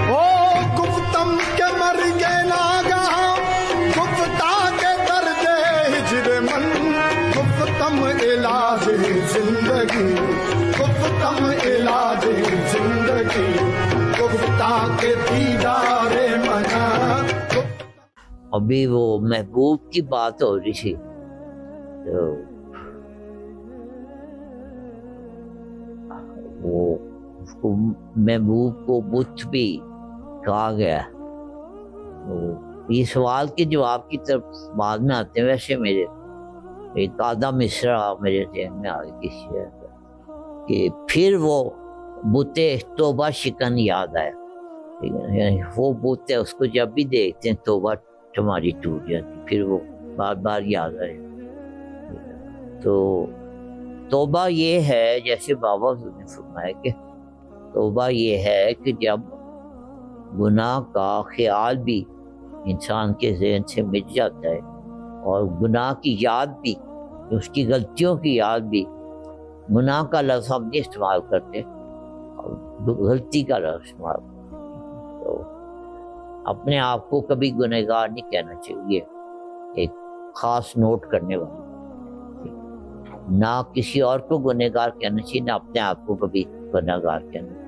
او گفتم کے مر گے ناگہاں گفتہ کے درد ہجر من، گفتم علاج زندگی، گفتم علاج زندگی، گفتہ کے دیدار منا۔ ابھی وہ محبوب کی بات ہو رہی تھی، تو وہ اس کو محبوب کو بت بھی کہا گیا۔ یہ سوال کے جواب کی طرف بعد میں آتے ہیں۔ ویسے میرے ایک آدھا مصرع میرے ذہن میں آ گئی شعر کہ پھر وہ بت توبہ شکن یاد آیا، ٹھیک ہے، یعنی وہ بت ہے، اس کو جب بھی دیکھتے ہیں توبہ تمہاری ٹوٹ جاتی، پھر وہ بار بار یاد آئے۔ تو توبہ یہ ہے، جیسے بابا حضور نے فرمایا کہ توبہ یہ ہے کہ جب گناہ کا خیال بھی انسان کے ذہن سے مٹ جاتا ہے، اور گناہ کی یاد بھی، اس کی غلطیوں کی یاد بھی، گناہ کا لفظ ہم نہیں استعمال کرتے، غلطی کا لفظ استعمال کرتے ہیں۔ تو اپنے آپ کو کبھی گنہگار نہیں کہنا چاہیے، ایک خاص نوٹ کرنے والا، نہ کسی اور کو گنہگار کہنا چاہیے، نہ اپنے آپ کو کبھی گنہگار کہنا چاہیے۔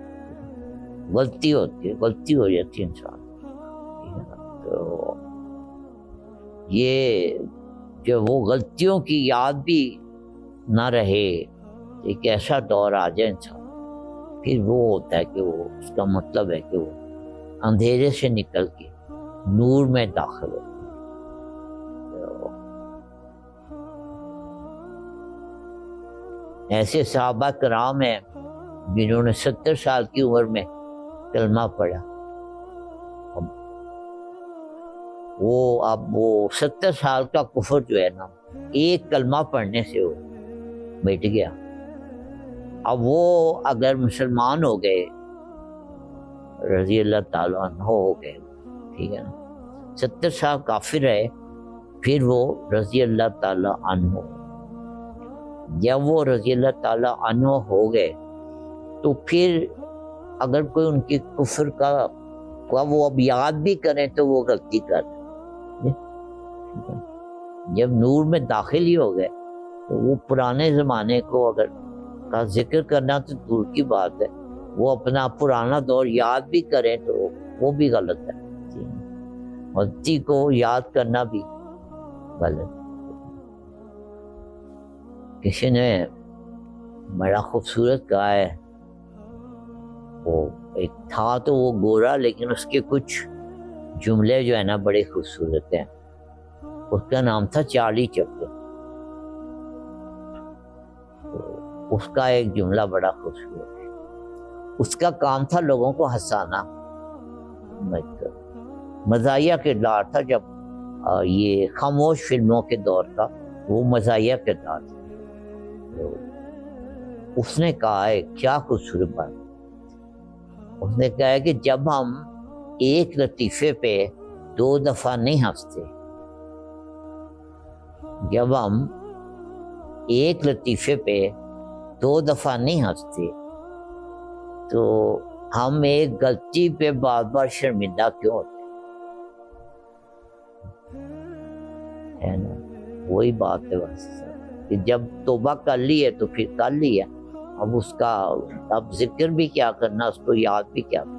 غلطی ہوتی ہے، غلطی ہو جاتی ہے انسان۔ تو یہ جو وہ غلطیوں کی یاد بھی نہ رہے، ایک ایسا دور آ جائے انسان، پھر وہ ہوتا ہے کہ وہ، اس کا مطلب ہے کہ وہ اندھیرے سے نکل کے نور میں داخل ہو۔ ایسے صحابہ کرام ہیں جنہوں نے 70 سال کی عمر میں کلمہ پڑھا، اب وہ 70 سال کا کفر جو ہے نا، ایک کلمہ پڑھنے سے وہ مٹ گیا۔ اب وہ اگر مسلمان ہو گئے، رضی اللہ تعالیٰ عنہ ہو گئے، ٹھیک ہے نا، 70 سال کافر رہے، پھر وہ رضی اللہ تعالیٰ عنہ، جب وہ رضی اللہ تعالیٰ عنہ ہو گئے تو پھر اگر کوئی ان کے کفر کا وہ اب یاد بھی کریں تو وہ غلطی کر رہے۔ جب نور میں داخل ہی ہو گئے تو وہ پرانے زمانے کو اگر کا ذکر کرنا تو دور کی بات ہے، وہ اپنا پرانا دور یاد بھی کریں تو وہ بھی غلط ہے، غلطی کو یاد کرنا بھی غلط۔ کسی نے بڑا خوبصورت کہا ہے، وہ ایک تھا تو وہ گورا، لیکن اس کے کچھ جملے جو ہے نا بڑے خوبصورت ہیں۔ اس کا نام تھا چارلی چپلن۔ اس کا ایک جملہ بڑا خوبصورت ہے، اس کا کام تھا لوگوں کو ہنسانا، مزاحیہ کردار تھا۔ جب یہ خاموش فلموں کے دور کا وہ مزاحیہ کردار تھا۔ اس نے کہا ہے، کیا خوبصورت بات، اس نے کہا ہے کہ جب ہم ایک لطیفے پہ 2 دفعہ نہیں ہنستے، جب ہم ایک لطیفے پہ 2 دفعہ نہیں ہنستے تو ہم ایک غلطی پہ بار بار شرمندہ کیوں ہوتے ہے نا؟ وہی بات ہے بس، کہ جب توبہ کر لی ہے تو پھر کر لی ہے، اب اس کا اب ذکر بھی کیا کرنا، اس کو یاد بھی کیا کرنا۔